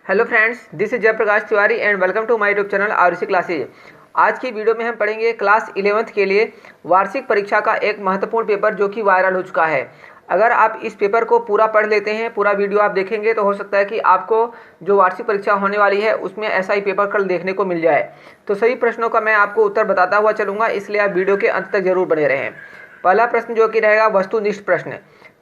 Hello friends, this is Jayprakash Tiwari and welcome to my YouTube channel RC classes. आज की video में हम पढ़ेंगे क्लास 11th के लिए वार्षिक परीक्षा का एक महत्वपूर्ण पेपर जो कि वायरल हो चुका है। अगर आप इस पेपर को पूरा पढ़ लेते हैं, पूरा वीडियो आप देखेंगे तो हो सकता है कि आपको जो वार्षिक परीक्षा होने वाली है उसमें ऐसा ही पेपर कल देखने को मिल जाए। तो सभी प्रश्नों का मैं आपको उत्तर बताता हुआ चलूँगा, इसलिए आप वीडियो के अंत तक जरूर बने रहें। पहला प्रश्न जो कि रहेगा वस्तुनिष्ठ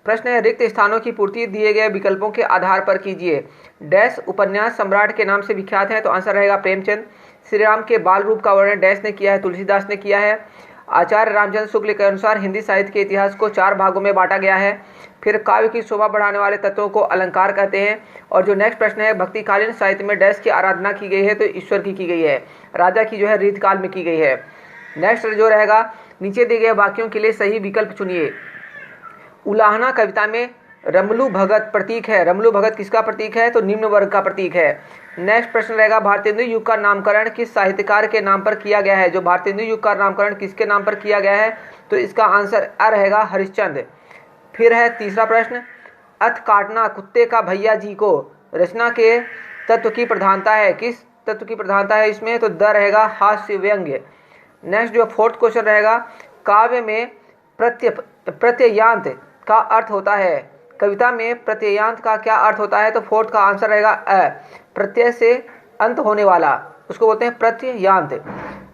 प्रश्न है, रिक्त स्थानों की पूर्ति दिए गए विकल्पों के आधार पर कीजिए। डैश उपन्यास सम्राट के नाम से विख्यात है, तो आंसर रहेगा प्रेमचंद। श्री राम के बाल रूप का वर्णन डैश ने किया है, तुलसीदास ने किया है। आचार्य रामचंद्र शुक्ल के अनुसार हिंदी साहित्य के इतिहास को 4 भागों में बांटा गया है। फिर काव्य की शोभा बढ़ाने वाले तत्वों को अलंकार कहते हैं। और जो नेक्स्ट प्रश्न है, भक्तिकालीन साहित्य में डैश की आराधना की गई है, तो ईश्वर की गई है, राजा की जो है रीतकाल में की गई है। नेक्स्ट जो रहेगा, नीचे दिए गए वाक्यों के लिए सही विकल्प चुनिए। उलाहना कविता में रमलू भगत प्रतीक है, रमलू भगत किसका प्रतीक है, तो निम्न वर्ग का प्रतीक है। नेक्स्ट प्रश्न रहेगा, भारतेंदु युग का नामकरण किस साहित्यकार के नाम पर किया गया है। जो भारतेंदु युग का नामकरण किसके नाम पर किया गया है, तो इसका आंसर अ रहेगा हरिश्चंद्र। फिर है तीसरा प्रश्न, अथ काटना कुत्ते का भैया जी को रचना के तत्व की प्रधानता है, किस तत्व की प्रधानता है इसमें, तो द रहेगा हास्य व्यंग्य। नेक्स्ट जो फोर्थ क्वेश्चन रहेगा, काव्य में प्रत्ययांत का अर्थ होता है, कविता में प्रत्ययांत का क्या अर्थ होता है, तो फोर्थ का आंसर रहेगा अ, प्रत्यय से अंत होने वाला, उसको बोलते हैं प्रत्ययांत।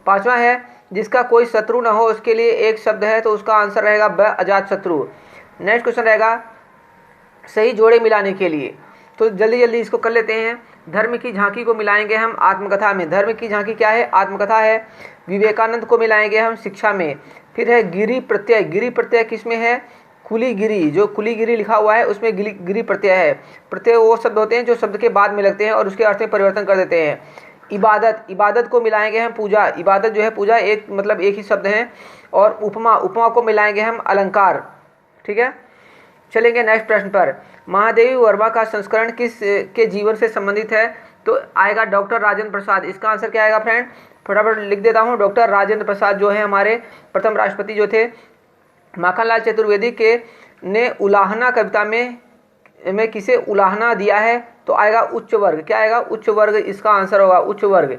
पांचवा है, जिसका कोई शत्रु न हो उसके लिए एक शब्द है, तो उसका आंसर रहेगा ब, अजात शत्रु। नेक्स्ट क्वेश्चन रहेगा सही जोड़े मिलाने के लिए, तो जल्दी जल्दी इसको कर लेते हैं। धर्म की झांकी को मिलाएंगे हम आत्मकथा में, धर्म की झांकी क्या है, आत्मकथा है। विवेकानंद को मिलाएंगे हम शिक्षा में। फिर है गिरि प्रत्यय, गिरि प्रत्यय किसमें है, कुलीगिरी, जो कुलीगिरी लिखा हुआ है उसमें गिरी प्रत्यय है। प्रत्यय वो शब्द होते हैं जो शब्द के बाद में लगते हैं और उसके अर्थ में परिवर्तन कर देते हैं। इबादत, इबादत को मिलाएंगे हम पूजा, इबादत जो है पूजा एक मतलब एक ही शब्द है। और उपमा, उपमा को मिलाएंगे हम अलंकार। ठीक है, चलेंगे नेक्स्ट प्रश्न पर। महादेवी वर्मा का संस्करण किस के जीवन से संबंधित है, तो आएगा डॉक्टर राजेंद्र प्रसाद। इसका आंसर क्या आएगा फ्रेंड, फटाफट लिख देता हूँ। डॉक्टर राजेंद्र प्रसाद जो है हमारे प्रथम राष्ट्रपति जो थे। माखनलाल चतुर्वेदी के ने उलाहना कविता में किसे उलाहना दिया है, तो आएगा उच्च वर्ग, क्या आएगा उच्च वर्ग, इसका आंसर होगा उच्च वर्ग।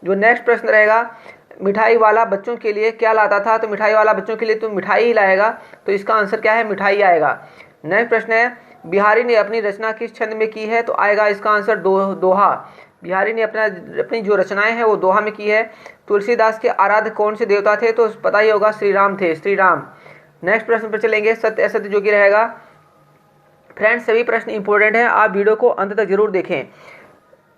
जो नेक्स्ट प्रश्न रहेगा, मिठाई वाला बच्चों के लिए क्या लाता था, तो मिठाई वाला बच्चों के लिए तो मिठाई ही लाएगा, तो इसका आंसर क्या है, मिठाई आएगा। नेक्स्ट प्रश्न है, बिहारी ने अपनी रचना किस छंद में की है, तो आएगा इसका आंसर दोहा। बिहारी ने अपनी जो रचनाएं हैं वो दोहा में की है। तुलसीदास के आराध्य कौन से देवता थे, तो पता ही होगा श्री राम थे, श्री राम। नेक्स्ट प्रश्न पर चलेंगे, सत्य असत्य जो कि रहेगा। फ्रेंड्स सभी प्रश्न इंपॉर्टेंट हैं, आप वीडियो को अंत तक जरूर देखें।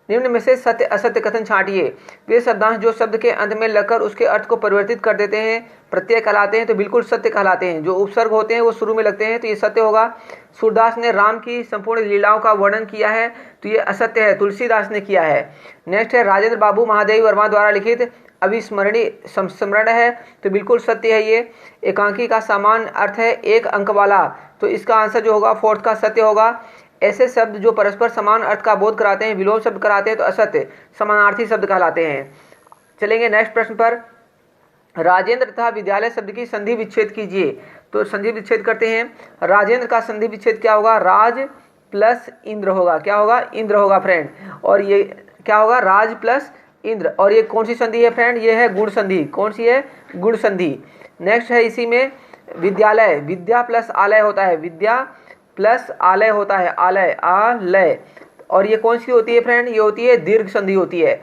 निम्न में से सत्य असत्य कथन छांटिए। वे शब्दांश जो शब्द के अंत में लगकर उसके अर्थ को परिवर्तित कर देते हैं प्रत्यय कहलाते हैं, तो बिल्कुल सत्य कहलाते हैं। जो उपसर्ग होते हैं वो शुरू में लगते हैं, तो ये सत्य होगा। सूरदास ने राम की संपूर्ण लीलाओं का वर्णन किया है, तो ये असत्य है, तुलसीदास ने किया है। नेक्स्ट है, राजेंद्र बाबू महादेवी वर्मा द्वारा लिखित अविस्मरणीय संस्मरण है, तो बिल्कुल सत्य है ये। एकांकी का समान अर्थ है एक अंक वाला, तो इसका आंसर जो होगा फोर्थ का सत्य होगा। ऐसे शब्द जो परस्पर समान अर्थ का बोध कराते हैं, विलोम शब्द कराते हैं, तो असत्य समानार्थी शब्द कहलाते हैं। चलेंगे नेक्स्ट प्रश्न पर। राजेंद्र तथा विद्यालय शब्द की संधि विच्छेद कीजिए, तो संधि विच्छेद करते हैं। राजेंद्र का संधि विच्छेद क्या होगा, राज प्लस इंद्र होगा, क्या होगा, इंद्र होगा फ्रेंड। और ये क्या होगा, राज प्लस इंद्र। और ये कौन सी संधि है फ्रेंड, ये है गुण संधि। कौन सी है, गुण संधि। नेक्स्ट है इसी में विद्यालय, विद्या प्लस आलय होता है, विद्या प्लस आलय होता है, आलय आलय। और ये कौन सी होती है फ्रेंड, ये होती है दीर्घ संधि होती है।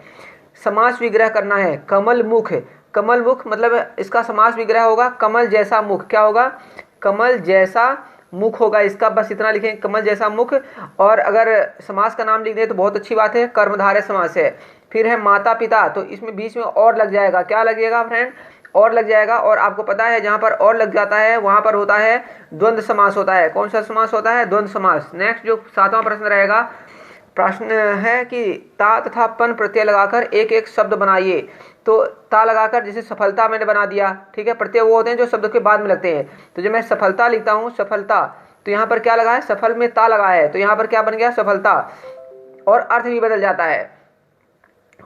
समास विग्रह करना है, कमल मुख, कमल मुख मतलब इसका समास विग्रह होगा कमल जैसा मुख, क्या होगा, कमल जैसा मुख होगा इसका, बस इतना लिखें, कमल जैसा मुख। और अगर समास का नाम लिख दें तो बहुत अच्छी बात है, कर्मधारय समास है। फिर है माता पिता, तो इसमें बीच में और लग जाएगा, क्या लग जाएगा फ्रेंड, और लग जाएगा। और आपको पता है जहां पर और लग जाता है वहां पर होता है द्वंद्व समास होता है। कौन सा समास होता है, द्वंद्व समास। नेक्स्ट जो 7वां प्रश्न रहेगा, प्रश्न है कि ता तथा पन प्रत्यय लगाकर एक एक शब्द बनाइए। तो ता लगाकर जैसे सफलता मैंने बना दिया, ठीक है। प्रत्यय वो होते हैं जो शब्द के बाद में लगते हैं, तो जब मैं सफलता लिखता हूँ, सफलता, तो यहाँ पर क्या लगा है, सफल में ता लगा है, तो यहाँ पर क्या बन गया, सफलता। और अर्थ भी बदल जाता है।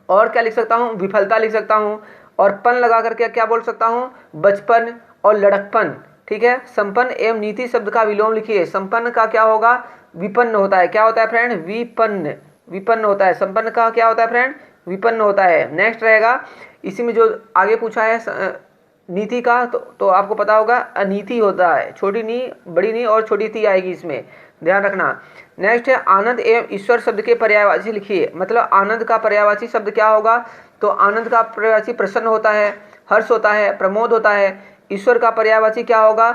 और क्या लिख सकता हूँ, विफलता लिख सकता हूँ। और पन लगा करके क्या बोल सकता हूँ, बचपन और लड़कपन, ठीक है। संपन्न एवं नीति शब्द का विलोम लिखिए। संपन्न का क्या होगा, विपन्न होता है, क्या होता है फ्रेंड, विपन्न, विपन्न होता है। संपन्न का क्या होता है फ्रेंड? विपन्न होता है। नेक्स्ट रहेगा इसी में जो आगे पूछा है नीति का, तो आपको पता होगा अनीति होता है। छोटी नी, बड़ी नी और छोटी ती आएगी इसमें, ध्यान रखना। नेक्स्ट है आनंद एवं ईश्वर शब्द के पर्यायवाची लिखिए। मतलब आनंद का पर्यायवाची शब्द क्या होगा? तो आनंद का पर्यायवाची प्रसन्न होता है, हर्ष होता है, प्रमोद होता है। ईश्वर का पर्यायवाची क्या होगा?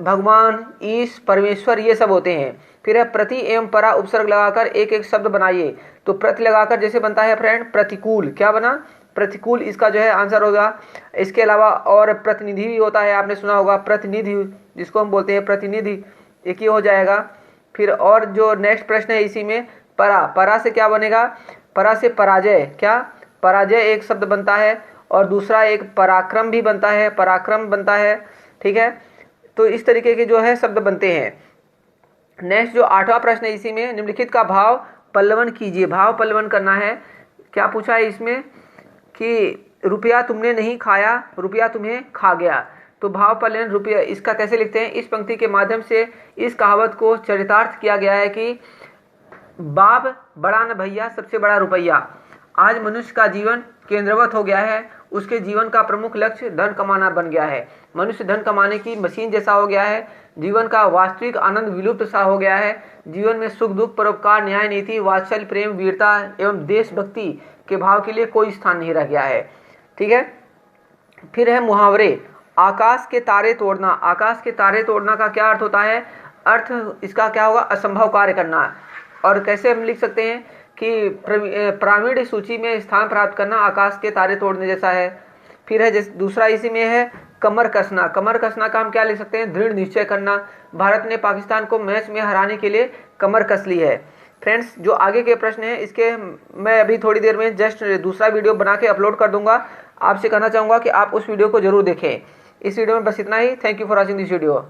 भगवान, ईश, परमेश्वर, ये सब होते हैं। फिर है प्रति एवं परा उपसर्ग लगाकर एक एक शब्द बनाइए। तो प्रति लगाकर जैसे बनता है फ्रेंड प्रतिकूल, क्या बना? प्रतिकूल, इसका जो है आंसर होगा। इसके अलावा और प्रतिनिधि भी होता है, आपने सुना होगा प्रतिनिधि, जिसको हम बोलते हैं प्रतिनिधि, एक ही हो जाएगा। फिर और जो नेक्स्ट प्रश्न है इसी में परा, परा से क्या बनेगा? परा से पराजय, क्या? पराजय एक शब्द बनता है। और दूसरा एक पराक्रम भी बनता है, पराक्रम बनता है, ठीक है। तो इस तरीके के जो है शब्द बनते हैं। नेक्स्ट जो 8वां प्रश्न है इसी में, निम्नलिखित का भाव पल्लवन कीजिए। भाव पल्लवन करना है। क्या पूछा है इसमें कि रुपया तुमने नहीं खाया, रुपया तुम्हें खा गया। तो भाव पल्लवन रुपया, इसका कैसे लिखते हैं? इस पंक्ति के माध्यम से इस कहावत को चरितार्थ किया गया है कि बाप बड़ा न भैया, सबसे बड़ा रुपया। आज मनुष्य का जीवन केंद्रवत हो गया है, उसके जीवन का प्रमुख लक्ष्य धन कमाना बन गया है। मनुष्य धन कमाने की मशीन जैसा हो गया है। जीवन का वास्तविक आनंद विलुप्त सा हो गया है। जीवन में सुख दुख, परोपकार, न्याय नीति, वात्सल्य, प्रेम, वीरता एवं देशभक्ति के भाव के लिए कोई स्थान नहीं रह गया है, ठीक है। फिर है मुहावरे। आकाश के तारे तोड़ना। आकाश के तारे तोड़ना का क्या अर्थ होता है? अर्थ इसका क्या होगा? असंभव कार्य करना। और कैसे हम लिख सकते हैं कि प्रावीण्य सूची में स्थान प्राप्त करना आकाश के तारे तोड़ने जैसा है। फिर है जैसे दूसरा इसी में है कमर कसना। कमर कसना का हम क्या लिख सकते हैं? दृढ़ निश्चय करना। भारत ने पाकिस्तान को मैच में हराने के लिए कमर कस ली है। फ्रेंड्स, जो आगे के प्रश्न हैं इसके मैं अभी थोड़ी देर में जस्ट दूसरा वीडियो बना के अपलोड कर दूंगा। आपसे कहना चाहूँगा कि आप उस वीडियो को जरूर देखें। इस वीडियो में बस इतना ही। Thank you for watching this video.